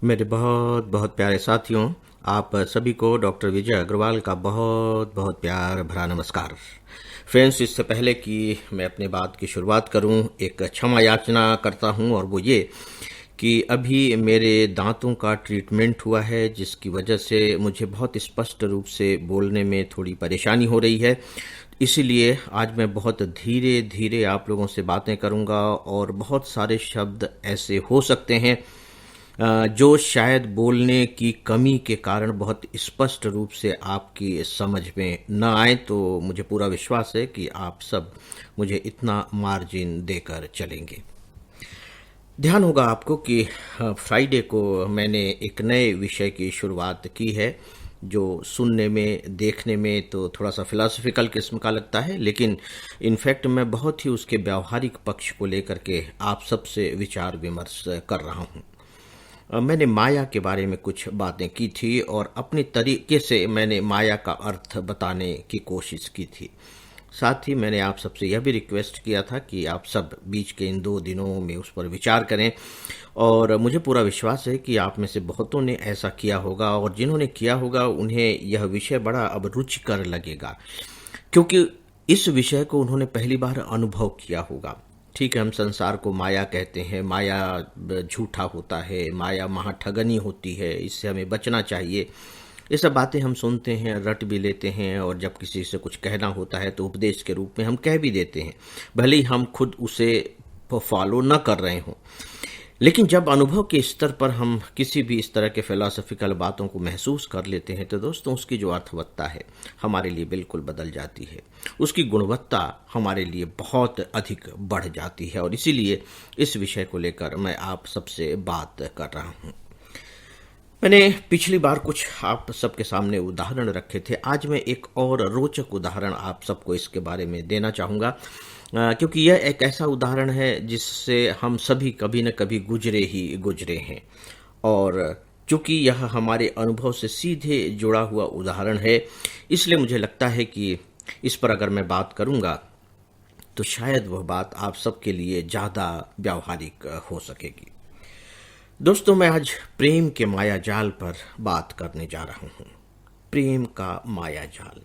मेरे बहुत बहुत प्यारे साथियों, आप सभी को डॉक्टर विजय अग्रवाल का बहुत बहुत प्यार भरा नमस्कार। फ्रेंड्स, इससे पहले कि मैं अपने बात की शुरुआत करूं, एक क्षमा याचना करता हूं, और वो ये कि अभी मेरे दांतों का ट्रीटमेंट हुआ है, जिसकी वजह से मुझे बहुत स्पष्ट रूप से बोलने में थोड़ी परेशानी हो रही है। इसीलिए आज मैं बहुत धीरे धीरे आप लोगों से बातें करूंगा, और बहुत सारे शब्द ऐसे हो सकते हैं जो शायद बोलने की कमी के कारण बहुत स्पष्ट रूप से आपकी समझ में न आए। तो मुझे पूरा विश्वास है कि आप सब मुझे इतना मार्जिन देकर चलेंगे। ध्यान होगा आपको कि फ्राइडे को मैंने एक नए विषय की शुरुआत की है, जो सुनने में देखने में तो थोड़ा सा फिलॉसफिकल किस्म का लगता है, लेकिन इनफैक्ट मैं बहुत ही उसके व्यावहारिक पक्ष को लेकर के आप सबसे विचार विमर्श कर रहा हूँ। मैंने माया के बारे में कुछ बातें की थी, और अपने तरीके से मैंने माया का अर्थ बताने की कोशिश की थी। साथ ही मैंने आप सबसे यह भी रिक्वेस्ट किया था कि आप सब बीच के इन 2 दिनों में उस पर विचार करें, और मुझे पूरा विश्वास है कि आप में से बहुतों ने ऐसा किया होगा, और जिन्होंने किया होगा उन्हें यह विषय बड़ा अब रुचिकर लगेगा, क्योंकि इस विषय को उन्होंने पहली बार अनुभव किया होगा। ठीक है, हम संसार को माया कहते हैं, माया झूठा होता है, माया महाठगनी होती है, इससे हमें बचना चाहिए। ये सब बातें हम सुनते हैं, रट भी लेते हैं, और जब किसी से कुछ कहना होता है तो उपदेश के रूप में हम कह भी देते हैं, भले ही हम खुद उसे फॉलो न कर रहे हों। लेकिन जब अनुभव के स्तर पर हम किसी भी इस तरह के फिलॉसफिकल बातों को महसूस कर लेते हैं, तो दोस्तों उसकी जो अर्थवत्ता है हमारे लिए बिल्कुल बदल जाती है, उसकी गुणवत्ता हमारे लिए बहुत अधिक बढ़ जाती है। और इसीलिए इस विषय को लेकर मैं आप सबसे बात कर रहा हूँ। मैंने पिछली बार कुछ आप सबके सामने उदाहरण रखे थे। आज मैं एक और रोचक उदाहरण आप सबको इसके बारे में देना चाहूँगा, क्योंकि यह एक ऐसा उदाहरण है जिससे हम सभी कभी न कभी गुजरे ही गुजरे हैं, और चूंकि यह हमारे अनुभव से सीधे जुड़ा हुआ उदाहरण है, इसलिए मुझे लगता है कि इस पर अगर मैं बात करूँगा तो शायद वह बात आप सबके लिए ज़्यादा व्यावहारिक हो सकेगी। दोस्तों, मैं आज प्रेम के माया जाल पर बात करने जा रहा हूँ। प्रेम का माया जाल।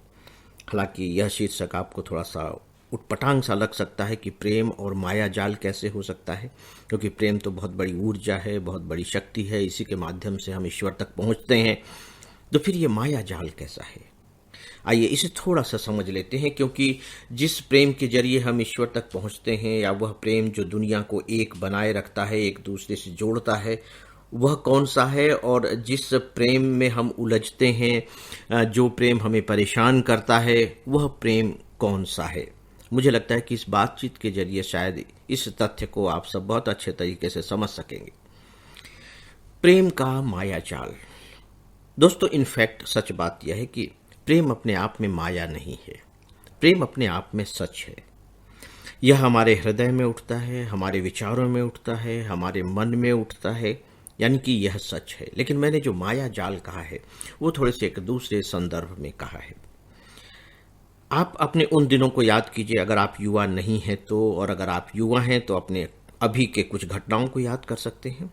हालांकि यह शीर्षक आपको थोड़ा सा उटपटांग सा लग सकता है कि प्रेम और माया जाल कैसे हो सकता है, क्योंकि प्रेम तो बहुत बड़ी ऊर्जा है, बहुत बड़ी शक्ति है, इसी के माध्यम से हम ईश्वर तक पहुँचते हैं। तो फिर ये माया जाल कैसा है? आइए इसे थोड़ा सा समझ लेते हैं, क्योंकि जिस प्रेम के जरिए हम ईश्वर तक पहुंचते हैं, या वह प्रेम जो दुनिया को एक बनाए रखता है, एक दूसरे से जोड़ता है, वह कौन सा है? और जिस प्रेम में हम उलझते हैं, जो प्रेम हमें परेशान करता है, वह प्रेम कौन सा है? मुझे लगता है कि इस बातचीत के जरिए शायद इस तथ्य को आप सब बहुत अच्छे तरीके से समझ सकेंगे। प्रेम का माया जाल। दोस्तों, इनफैक्ट सच बात यह है कि प्रेम अपने आप में माया नहीं है, प्रेम अपने आप में सच है। यह हमारे हृदय में उठता है, हमारे विचारों में उठता है, हमारे मन में उठता है, यानी कि यह सच है। लेकिन मैंने जो माया जाल कहा है वो थोड़े से एक दूसरे संदर्भ में कहा है। आप अपने उन दिनों को याद कीजिए, अगर आप युवा नहीं हैं तो, और अगर आप युवा हैं तो अपने अभी के कुछ घटनाओं को याद कर सकते हैं।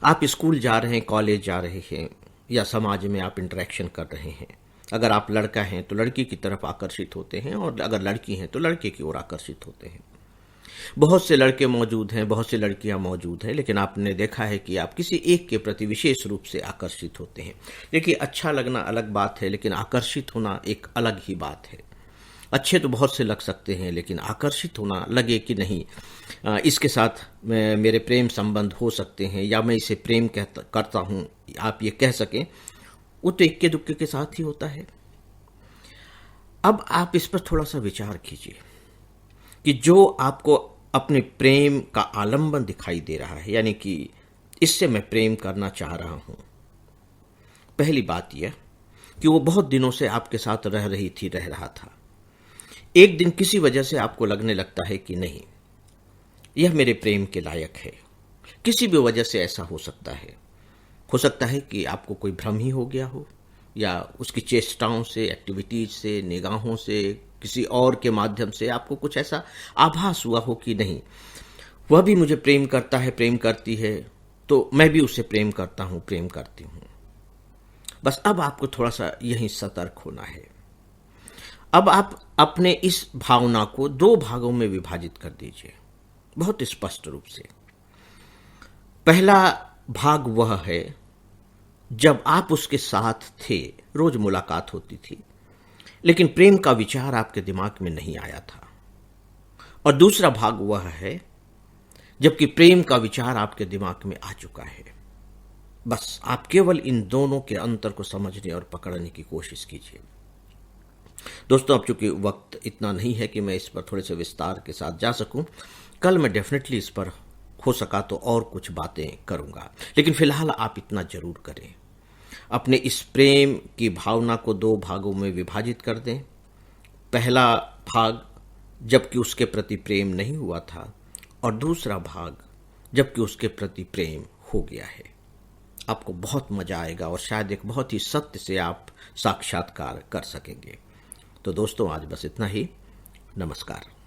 आप स्कूल जा रहे हैं, कॉलेज जा रहे हैं, या समाज में आप इंटरेक्शन कर रहे हैं। अगर आप लड़का हैं तो लड़की की तरफ आकर्षित होते हैं, और अगर लड़की हैं तो लड़के की ओर आकर्षित होते हैं। बहुत से लड़के मौजूद हैं, बहुत सी लड़कियां मौजूद हैं, लेकिन आपने देखा है कि आप किसी एक के प्रति विशेष रूप से आकर्षित होते हैं। देखिए, अच्छा लगना अलग बात है, लेकिन आकर्षित होना एक अलग ही बात है। अच्छे तो बहुत से लग सकते हैं, लेकिन आकर्षित होना लगे कि नहीं, इसके साथ मेरे प्रेम संबंध हो सकते हैं, या मैं इसे प्रेम करता हूं, आप ये कह सकें, वो तो इक्के दुक्के के साथ ही होता है। अब आप इस पर थोड़ा सा विचार कीजिए कि जो आपको अपने प्रेम का आलंबन दिखाई दे रहा है, यानी कि इससे मैं प्रेम करना चाह रहा हूं, पहली बात यह कि वो बहुत दिनों से आपके साथ रह रहा था। एक दिन किसी वजह से आपको लगने लगता है कि नहीं, यह मेरे प्रेम के लायक है। किसी भी वजह से ऐसा हो सकता है। हो सकता है कि आपको कोई भ्रम ही हो गया हो, या उसकी चेष्टाओं से, एक्टिविटीज से, निगाहों से, किसी और के माध्यम से आपको कुछ ऐसा आभास हुआ हो कि नहीं, वह भी मुझे प्रेम करता है, प्रेम करती है, तो मैं भी उसे प्रेम करता हूं, प्रेम करती हूं। बस अब आपको थोड़ा सा यहीं सतर्क होना है। अब आप अपने इस भावना को दो भागों में विभाजित कर दीजिए, बहुत स्पष्ट रूप से। पहला भाग वह है जब आप उसके साथ थे, रोज मुलाकात होती थी, लेकिन प्रेम का विचार आपके दिमाग में नहीं आया था। और दूसरा भाग वह है जबकि प्रेम का विचार आपके दिमाग में आ चुका है। बस आप केवल इन दोनों के अंतर को समझने और पकड़ने की कोशिश कीजिए। दोस्तों, अब चूंकि वक्त इतना नहीं है कि मैं इस पर थोड़े से विस्तार के साथ जा सकूं, कल मैं डेफिनेटली इस पर हो सका तो और कुछ बातें करूंगा, लेकिन फिलहाल आप इतना जरूर करें, अपने इस प्रेम की भावना को दो भागों में विभाजित कर दें। पहला भाग जबकि उसके प्रति प्रेम नहीं हुआ था, और दूसरा भाग जबकि उसके प्रति प्रेम हो गया है। आपको बहुत मजा आएगा और शायद एक बहुत ही सत्य से आप साक्षात्कार कर सकेंगे। तो दोस्तों, आज बस इतना ही। नमस्कार।